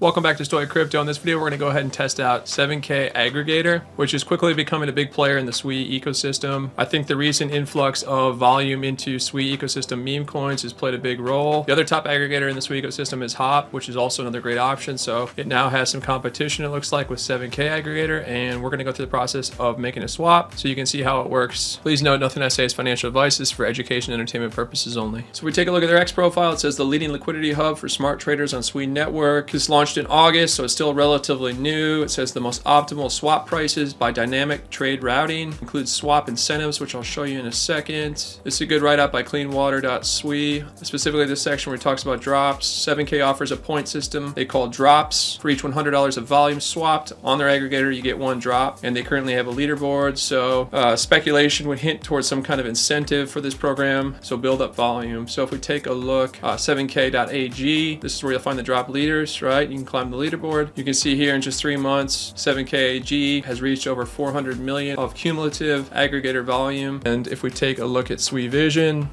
Welcome back to Stoic Crypto. In this video, we're going to go ahead and test out 7K Aggregator, which is quickly becoming a big player in the SWE ecosystem. I think the recent influx of volume into SWE ecosystem meme coins has played a big role. The other top aggregator in the SWE ecosystem is Hop, which is also another great option. So it now has some competition, it looks like, with 7K Aggregator, and we're going to go through the process of making a swap so you can see how it works. Please note, nothing I say is financial advice. This is for education and entertainment purposes only. So we take a look at their X profile. It says the leading liquidity hub for smart traders on SWE network. This launched in August, so it's still relatively new. It says the most optimal swap prices by dynamic trade routing, includes swap incentives, which I'll show you in a second. This is a good write-up by cleanwater.swe. Specifically this section where it talks about drops. 7K offers a point system they call drops. For each $100 of volume swapped on their aggregator, you get one drop, and they currently have a leaderboard. So speculation would hint towards some kind of incentive for this program, so build up volume. So if we take a look, 7k.ag, this is where you'll find the drop leaders, right? You can climb the leaderboard. You can see here in just 3 months, 7KAG has reached over 400 million of cumulative aggregator volume. And if we take a look at SWE Vision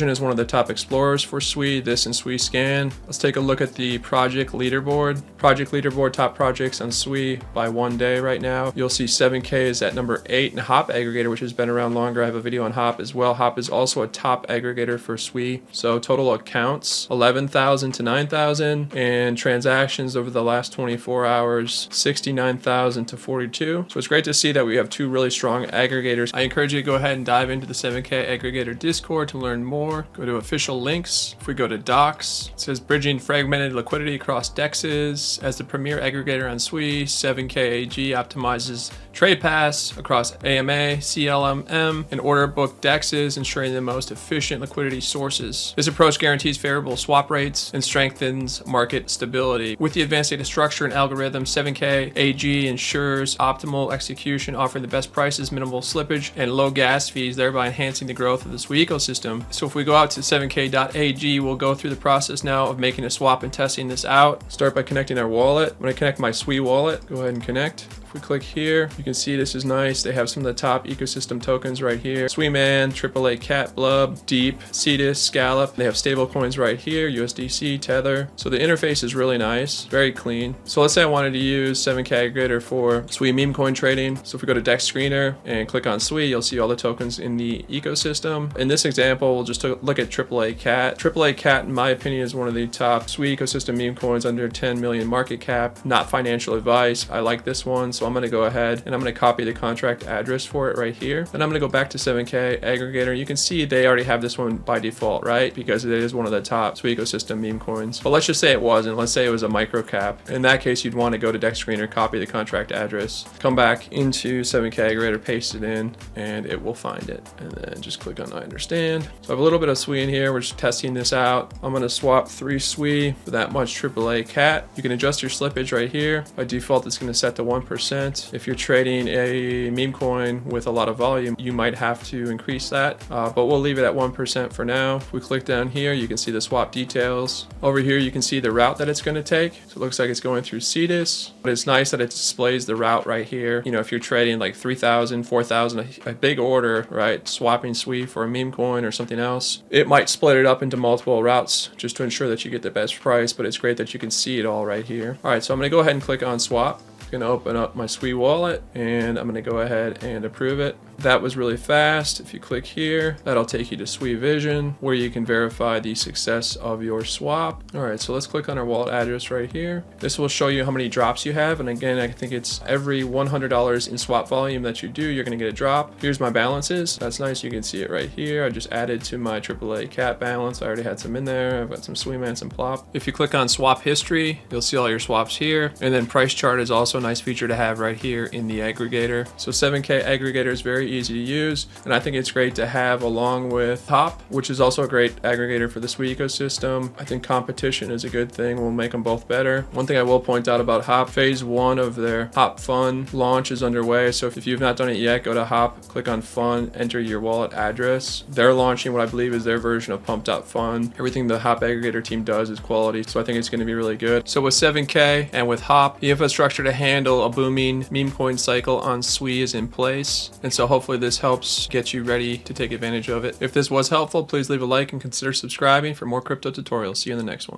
is one of the top explorers for SWE, this and SWE Scan. Let's take a look at the project leaderboard. Project leaderboard, top projects on SWE by 1 day right now. You'll see 7K is at number 8, and Hop Aggregator, which has been around longer. I have a video on Hop as well. Hop is also a top aggregator for SWE. So total accounts, 11,000 to 9,000, and transactions over the last 24 hours, 69,000 to 42. So it's great to see that we have two really strong aggregators. I encourage you to go ahead and dive into the 7K Aggregator Discord to learn more. Go to official links. If we go to docs, it says bridging fragmented liquidity across DEXs. As the premier aggregator on SWE, 7K AG optimizes trade paths across AMA, CLMM, and order book DEXs, ensuring the most efficient liquidity sources. This approach guarantees favorable swap rates and strengthens market stability. With the advanced data structure and algorithm, 7K AG ensures optimal execution, offering the best prices, minimal slippage, and low gas fees, thereby enhancing the growth of the SWE ecosystem. So if we go out to 7k.ag, we'll go through the process now of making a swap and testing this out. Start by connecting our wallet. I'm going to connect my SWE wallet. Go ahead and connect. If we click here, you can see this is nice. They have some of the top ecosystem tokens right here. SWEMAN, AAA CAT, Blub, Deep, Cetus, Scallop. They have stable coins right here, USDC, Tether. So the interface is really nice, very clean. So let's say I wanted to use 7K Aggregator for SWE meme coin trading. So if we go to DEX Screener and click on SWE, you'll see all the tokens in the ecosystem. In this example, we'll just look at AAA CAT. AAA CAT, in my opinion, is one of the top SWE ecosystem meme coins under 10 million market cap. Not financial advice. I like this one. So I'm going to go ahead and I'm going to copy the contract address for it right here. Then I'm going to go back to 7K Aggregator. You can see they already have this one by default, right? Because it is one of the top SWE ecosystem meme coins. But let's just say it wasn't. Let's say it was a micro cap. In that case, you'd want to go to DEX Screener, copy the contract address, come back into 7K Aggregator, paste it in, and it will find it. And then just click on I understand. So I have a little bit of SWE in here. We're just testing this out. I'm going to swap 3 SWE for that much AAA CAT. You can adjust your slippage right here. By default, it's going to set to 1%. If you're trading a meme coin with a lot of volume, you might have to increase that, but we'll leave it at 1% for now. If we click down here, you can see the swap details. Over here, you can see the route that it's going to take. So it looks like it's going through Cetus, but it's nice that it displays the route right here. You know, if you're trading like 3,000, 4,000, a big order, right, swapping SWE for a meme coin or something else, it might split it up into multiple routes just to ensure that you get the best price, but it's great that you can see it all right here. All right, so I'm going to go ahead and click on swap. Going to open up my SWE wallet, and I'm going to go ahead and approve it. That was really fast. If you click here, that'll take you to SWE Vision, where you can verify the success of your swap. All right, so let's click on our wallet address right here. This will show you how many drops you have. And again, I think it's every $100 in swap volume that you do, you're going to get a drop. Here's my balances. That's nice. You can see it right here. I just added to my AAA CAT balance. I already had some in there. I've got some SWEMAN, some Plop. If you click on swap history, you'll see all your swaps here. And then price chart is also a nice feature to have right here in the aggregator. So 7K Aggregator is very easy to use, and I think it's great to have along with Hop, which is also a great aggregator for the SWE ecosystem. I think competition is a good thing. We'll make them both better. One thing I will point out about Hop, phase 1 of their Hop Fund launch is underway. So if you've not done it yet, go to Hop, click on Fund, enter your wallet address. They're launching what I believe is their version of Pumped Up Fund. Everything the Hop aggregator team does is quality, so I think it's going to be really good. So with 7K and with Hop, the infrastructure to handle a booming meme coin cycle on SWE is in place, and so hopefully this helps get you ready to take advantage of it. If this was helpful, please leave a like and consider subscribing for more crypto tutorials. See you in the next one.